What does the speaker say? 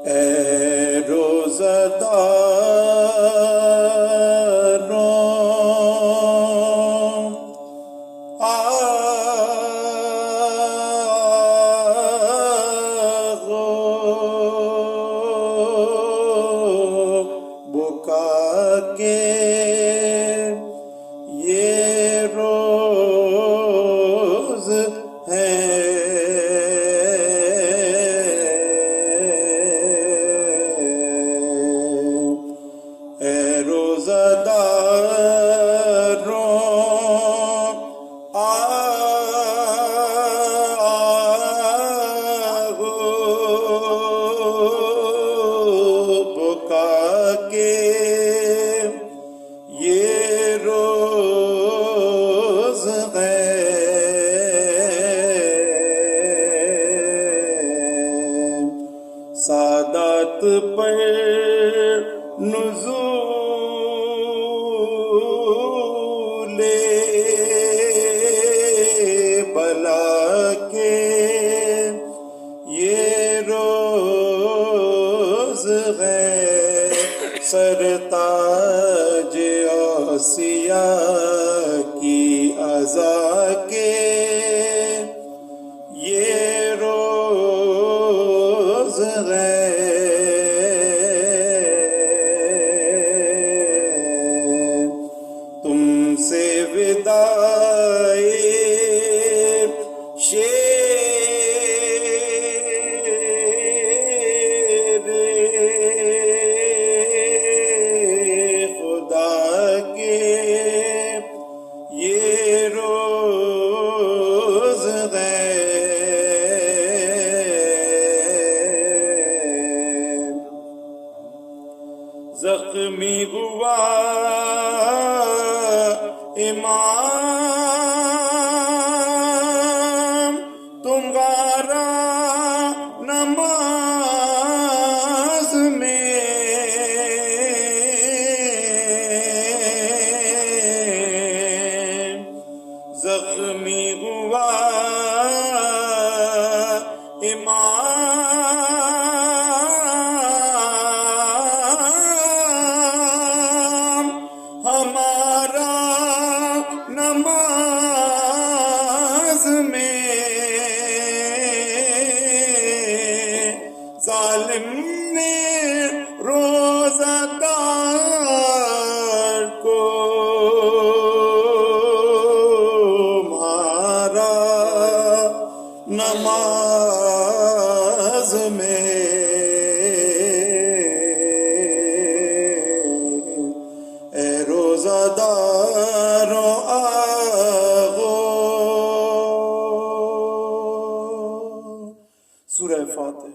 اے روزہ داروں آغو بکا کے یہ روز ہے، اے روزہ داروں آغو بکا کے یہ روز ہے، سادات پر نزول بلا کے یہ روز ہے، سرتاج اوصیاء کی عزا کے یہ روز ہے، تم سے وداع شیر خدا کے یہ روز ہے، زخمی ہوا امام تمہارا نماز میں، زخمی ہوا امام ہمارا نماز میں، ظالم نے روزہ دار کو مارا نماز میں، اے روزہ داروں آغو. سورہ فاتحہ.